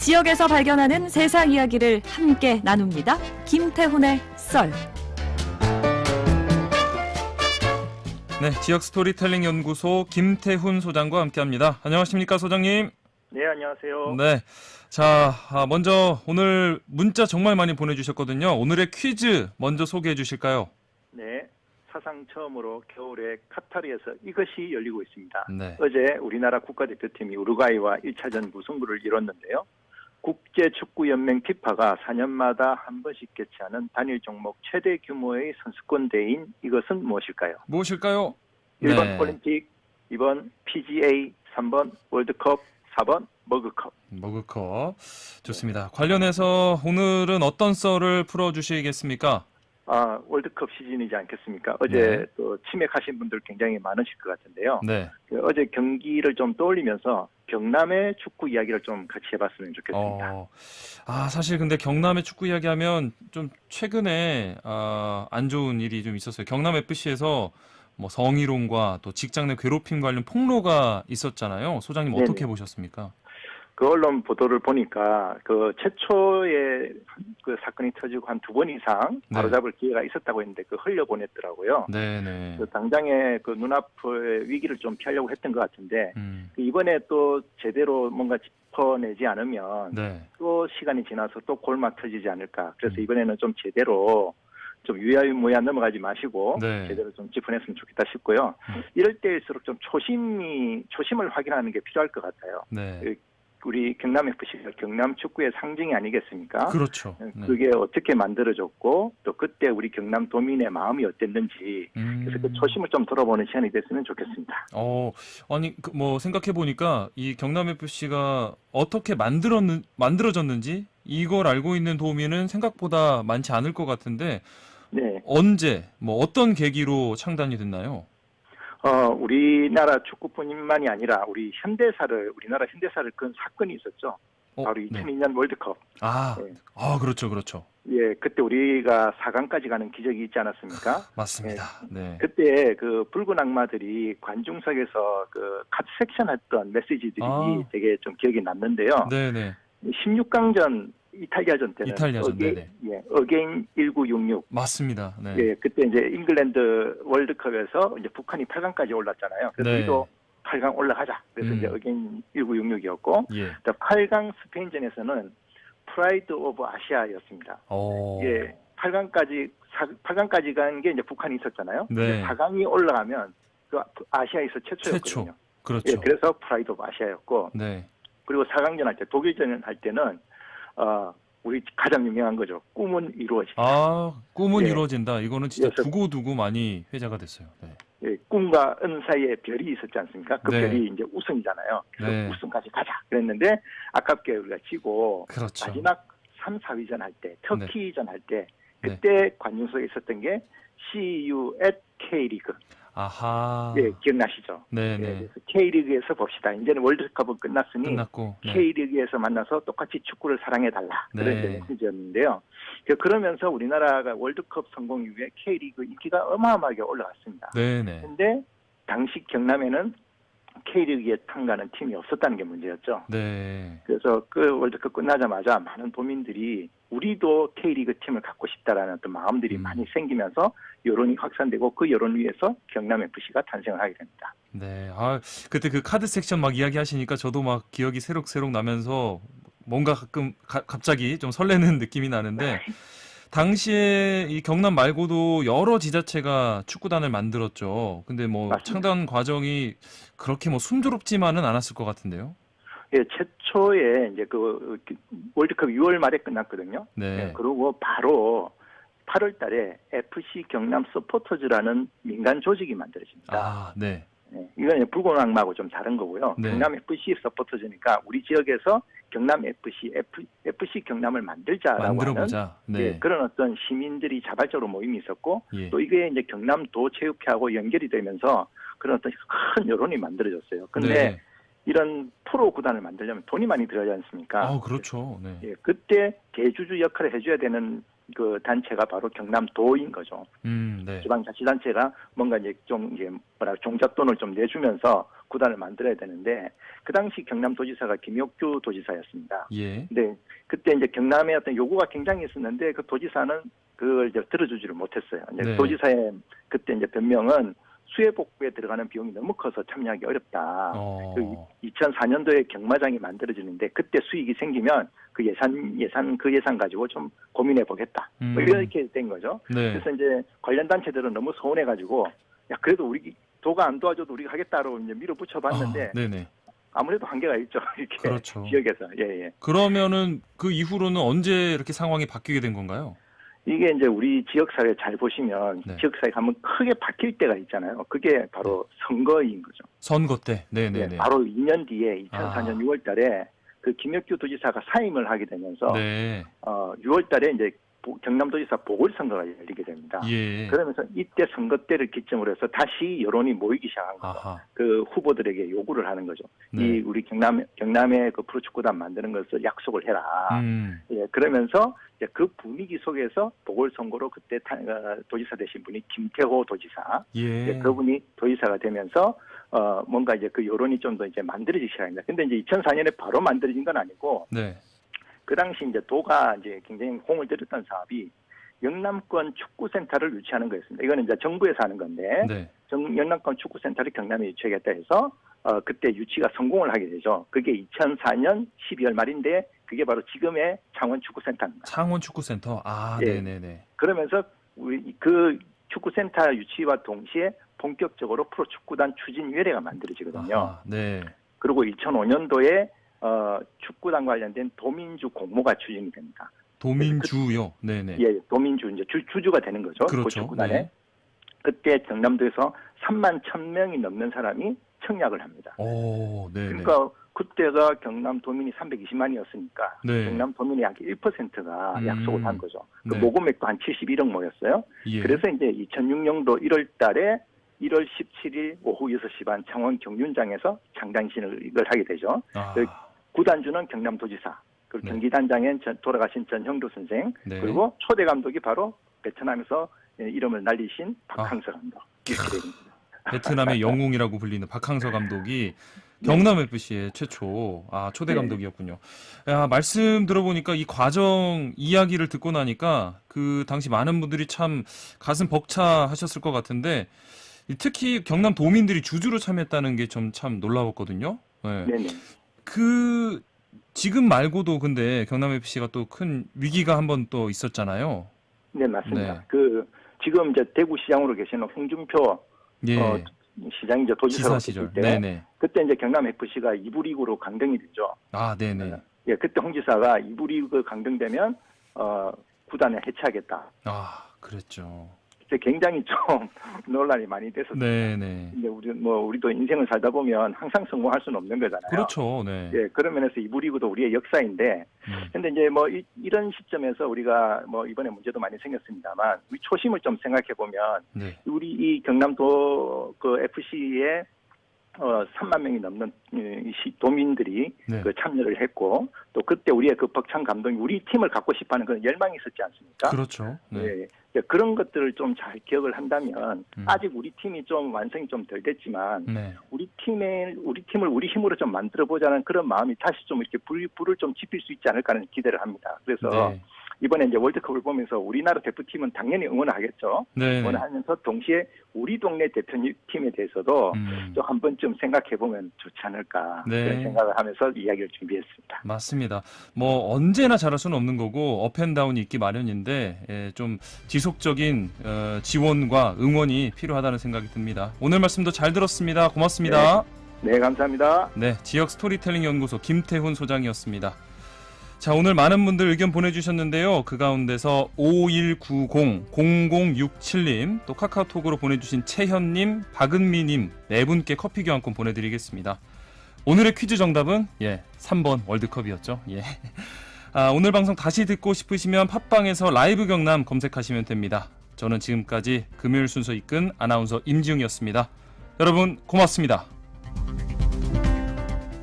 지역에서 발견하는 세상 이야기를 함께 나눕니다. 김태훈의 썰. 네, 지역 스토리텔링 연구소 김태훈 소장과 함께합니다. 안녕하십니까, 소장님? 네, 안녕하세요. 네, 자, 먼저 오늘 문자 정말 많이 보내주셨거든요. 오늘의 퀴즈 먼저 소개해 주실까요? 네, 사상 처음으로 겨울에 카타르에서 이것이 열리고 있습니다. 네. 어제 우리나라 국가대표팀이 우루과이와 1차전 무승부를 이뤘는데요. 국제축구연맹 피파가 4년마다 한 번씩 개최하는 단일 종목 최대 규모의 선수권 대회인 이것은 무엇일까요? 무엇일까요? 1번 네. 올림픽, 2번 PGA, 3번 월드컵, 4번 머그컵. 머그컵. 좋습니다. 관련해서 오늘은 어떤 썰을 풀어주시겠습니까? 월드컵 시즌이지 않겠습니까? 어제 네. 또 치맥하신 분들 굉장히 많으실 것 같은데요. 네. 어제 경기를 좀 떠올리면서 경남의 축구 이야기를 좀 같이 해봤으면 좋겠습니다. 사실 근데 경남의 축구 이야기하면 좀 최근에 안 좋은 일이 좀 있었어요. 경남 FC에서 뭐 성희롱과 또 직장 내 괴롭힘 관련 폭로가 있었잖아요. 소장님 네네. 어떻게 보셨습니까? 그 언론 보도를 보니까 그 최초의 그 사건이 터지고 한 2번 이상 네. 바로잡을 기회가 있었다고 했는데 그 흘려보냈더라고요. 네네. 그 당장에 그 눈앞의 위기를 좀 피하려고 했던 것 같은데 이번에 또 제대로 뭔가 짚어내지 않으면 네. 또 시간이 지나서 또 골마 터지지 않을까. 그래서 이번에는 좀 제대로 좀 유야무야 넘어가지 마시고 네. 제대로 좀 짚어냈으면 좋겠다 싶고요. 이럴 때일수록 좀 초심을 확인하는 게 필요할 것 같아요. 네. 우리 경남 FC가 경남 축구의 상징이 아니겠습니까? 그렇죠. 네. 그게 어떻게 만들어졌고 또 그때 우리 경남 도민의 마음이 어땠는지 그래서 그 초심을 좀 돌아보는 시간이 됐으면 좋겠습니다. 아니 뭐 생각해 보니까 이 경남 FC가 어떻게 만들어졌는지 이걸 알고 있는 도민은 생각보다 많지 않을 것 같은데 네. 언제 뭐 어떤 계기로 창단이 됐나요? 우리나라 축구뿐만이 아니라 우리나라 현대사를 끈 사건이 있었죠. 바로 2002년 월드컵. 네. 그렇죠, 그렇죠. 예, 그때 우리가 4강까지 가는 기적이 있지 않았습니까? 맞습니다. 네. 그때 그 붉은 악마들이 관중석에서 그 카드 섹션 했던 메시지들이 되게 좀 기억에 남는데요. 네네. 16강전 이탈리아전 때는 네네. 어게인 1966. 맞습니다. 네. 예, 그때 이제 잉글랜드 월드컵에서 이제 북한이 8강까지 올랐잖아요. 그래서 우리도 8강 올라가자. 그래서 이제 어게인 1966이었고, 8강 스페인전에서는 프라이드 오브 아시아였습니다. 예, 8강까지 간 게 이제 북한이 있었잖아요. 네. 4강이 올라가면 그 아시아에서 최초였거든요. 그렇죠. 예, 그래서 프라이드 오브 아시아였고, 네. 그리고 4강전 할 때 독일전 할 때는 우리 가장 유명한 거죠. 꿈은 이루어진다. 꿈은 이루어진다. 이거는 진짜 두고두고 많이 회자가 됐어요. 네. 예, 꿈과 은 사이에 별이 있었지 않습니까? 그 별이 이제 우승이잖아요. 그래서 우승까지 가자. 그랬는데 아깝게 우리가 지고 그렇죠. 마지막 3, 4위전 할 때, 터키전 할 때 그때 관중석에 있었던 게 CU at K리그. 아하. 예, 기억나시죠? 네네. 예, 그래서 K리그에서 봅시다. 이제는 월드컵은 끝났으니 K리그에서 만나서 똑같이 축구를 사랑해달라. 그런 메시지였는데요. 그러면서 우리나라가 월드컵 성공 이후에 K리그 인기가 어마어마하게 올라갔습니다. 네네. 근데 당시 경남에는 K리그에 참가하는 팀이 없었다는 게 문제였죠. 네. 그래서 그 월드컵 끝나자마자 많은 도민들이 우리도 K리그 팀을 갖고 싶다라는 어떤 마음들이 많이 생기면서 여론이 확산되고 그 여론 위에서 경남 FC가 탄생을 하게 됩니다. 네. 그때 그 카드 섹션 막 이야기하시니까 저도 막 기억이 새록새록 나면서 뭔가 갑자기 좀 설레는 느낌이 나는데 당시에 이 경남 말고도 여러 지자체가 축구단을 만들었죠. 근데 뭐 맞습니다. 창단 과정이 그렇게 뭐 순조롭지만은 않았을 것 같은데요. 예, 최초에 이제 그 월드컵 6월 말에 끝났거든요. 네. 예, 그리고 바로 8월 달에 FC 경남 서포터즈라는 민간 조직이 만들어집니다. 네. 네, 이건 붉은 악마하고 좀 다른 거고요. 네. 경남 FC 서포터즈니까 우리 지역에서 경남 FC 경남을 만들자라고 하는 네. 그런 어떤 시민들이 자발적으로 모임이 있었고 또 이게 이제 경남도 체육회하고 연결이 되면서 그런 어떤 큰 여론이 만들어졌어요. 근데 이런 프로 구단을 만들려면 돈이 많이 들어가지 않습니까? 그렇죠. 네. 예, 그때 대주주 역할을 해줘야 되는 그 단체가 바로 경남도인 거죠. 네. 지방자치단체가 뭔가 이제 종잣돈을 좀 내주면서 구단을 만들어야 되는데 그 당시 경남도지사가 김욕규 도지사였습니다. 예. 근데 그때 이제 경남의 어떤 요구가 굉장히 있었는데 그 도지사는 그걸 이제 들어주지를 못했어요. 이제 네. 도지사의 그때 이제 변명은 수해복구에 들어가는 비용이 너무 커서 참여하기 어렵다. 그 2004년도에 경마장이 만들어지는데 그때 수익이 생기면 그 예산 가지고 좀 고민해 보겠다. 뭐 이렇게 된 거죠. 네. 그래서 이제 관련 단체들은 너무 서운해 가지고 야 그래도 우리 도가 안 도와줘도 우리가 하겠다로 이제 밀어붙여 봤는데 네네. 아무래도 한계가 있죠. 이렇게 그렇죠. 지역에서. 예. 그러면은 그 이후로는 언제 이렇게 상황이 바뀌게 된 건가요? 이게 이제 우리 지역사회 잘 보시면 네. 지역사회가 한번 크게 바뀔 때가 있잖아요. 그게 바로 선거인 거죠. 선거 때. 네네네. 네, 바로 2년 뒤에 2004년 6월 달에 그 김혁규 도지사가 사임을 하게 되면서 네. 6월 달에 이제 경남도지사 보궐선거가 열리게 됩니다. 예. 그러면서 이때 선거 때를 기점으로 해서 다시 여론이 모이기 시작한 거죠. 아하. 그 후보들에게 요구를 하는 거죠. 네. 이 우리 경남의 그 프로축구단 만드는 것을 약속을 해라. 예, 그러면서 이제 그 분위기 속에서 보궐선거로 그때 도지사 되신 분이 김태호 도지사. 예. 그분이 도지사가 되면서 뭔가 이제 그 여론이 좀 더 이제 만들어지기 시작합니다. 근데 이제 2004년에 바로 만들어진 건 아니고 네. 그 당시 이제 도가 이제 굉장히 공을 들였던 사업이 영남권 축구센터를 유치하는 거였습니다. 이거는 이제 정부에서 하는 건데 네. 영남권 축구센터를 경남에 유치하겠다 해서 그때 유치가 성공을 하게 되죠. 그게 2004년 12월 말인데 그게 바로 지금의 창원 축구센터입니다. 창원 축구센터. 예. 네네네. 그러면서 우리 그 축구센터 유치와 동시에 본격적으로 프로축구단 추진위원회가 만들어지거든요. 아하, 네. 그리고 2005년도에 축구단 관련된 도민주 공모가 추진이 됩니다. 도민주요. 네네. 예, 도민주 이제 주주가 되는 거죠. 그렇죠. 그 축구단에. 네. 그때 경남도에서 3만 1,000명이 넘는 사람이 청약을 합니다. 오, 네네. 그러니까 그때가 경남 도민이 320만이었으니까 네. 경남 도민의 약 1%가 약속을 한 거죠. 그 네. 모금액도 한 71억 모였어요. 예. 그래서 이제 2006년도 1월 달에 1월 17일 오후 6시 반 창원 경륜장에서 장단식을 하게 되죠. 그 구단주는 경남도지사, 그리고 네. 경기단장엔 돌아가신 전형도 선생, 네. 그리고 초대 감독이 바로 베트남에서 이름을 날리신 박항서 감독. 이렇게 됩니다. 베트남의 영웅이라고 불리는 박항서 감독이 경남FC의 최초 초대 네. 감독이었군요. 말씀 들어보니까 이 과정 이야기를 듣고 나니까 그 당시 많은 분들이 참 가슴 벅차하셨을 것 같은데 특히 경남 도민들이 주주로 참여했다는 게 좀 참 놀라웠거든요. 네. 네네. 그 지금 말고도 근데 경남FC가 또 큰 위기가 한 번 또 있었잖아요. 네, 맞습니다. 네. 그 지금 이제 대구시장으로 계시는 홍준표 예. 시장이 이제 도지사로 지사 시절. 때 네네. 그때 이제 경남 FC가 2부 리그로 강등이 되죠. 네네. 예, 그때 홍 지사가 2부 리그 강등되면 구단을 해체하겠다. 그랬죠. 그때 굉장히 좀 논란이 많이 됐었어요. 네네. 근데 우리도 인생을 살다 보면 항상 성공할 수는 없는 거잖아요. 그렇죠. 네. 예, 그런 면에서 2부 리그도 우리의 역사인데, 근데 이제 이런 시점에서 우리가 이번에 문제도 많이 생겼습니다만, 우리 초심을 좀 생각해 보면, 네. 우리 이 경남도 그 FC에 3만 명이 넘는 도민들이 네. 그 참여를 했고, 또 그때 우리의 그 벅찬 감독이 우리 팀을 갖고 싶어하는 그런 열망이 있었지 않습니까? 그렇죠. 네. 예, 그런 것들을 좀 잘 기억을 한다면 아직 우리 팀이 좀 완성이 좀 덜 됐지만 네. 우리 팀을 우리 힘으로 좀 만들어 보자는 그런 마음이 다시 좀 이렇게 불을 좀 지필 수 있지 않을까 하는 기대를 합니다. 그래서 네. 이번에 이제 월드컵을 보면서 우리나라 대표팀은 당연히 응원하겠죠. 네. 응원하면서 동시에 우리 동네 대표팀에 대해서도 좀 한 번쯤 생각해 보면 좋지 않을까 네. 그런 생각을 하면서 이야기를 준비했습니다. 맞습니다. 언제나 잘할 수는 없는 거고 업앤다운이 있기 마련인데 좀 지속적인 지원과 응원이 필요하다는 생각이 듭니다. 오늘 말씀도 잘 들었습니다. 고맙습니다. 네, 감사합니다. 네, 지역 스토리텔링 연구소 김태훈 소장이었습니다. 자, 오늘 많은 분들 의견 보내주셨는데요. 그 가운데서 5190-0067님, 또 카카오톡으로 보내주신 채현님, 박은미님 네 분께 커피 교환권 보내드리겠습니다. 오늘의 퀴즈 정답은 3번 월드컵이었죠. 오늘 방송 다시 듣고 싶으시면 팟빵에서 라이브 경남 검색하시면 됩니다. 저는 지금까지 금요일 순서 이끈 아나운서 임지웅이었습니다. 여러분 고맙습니다.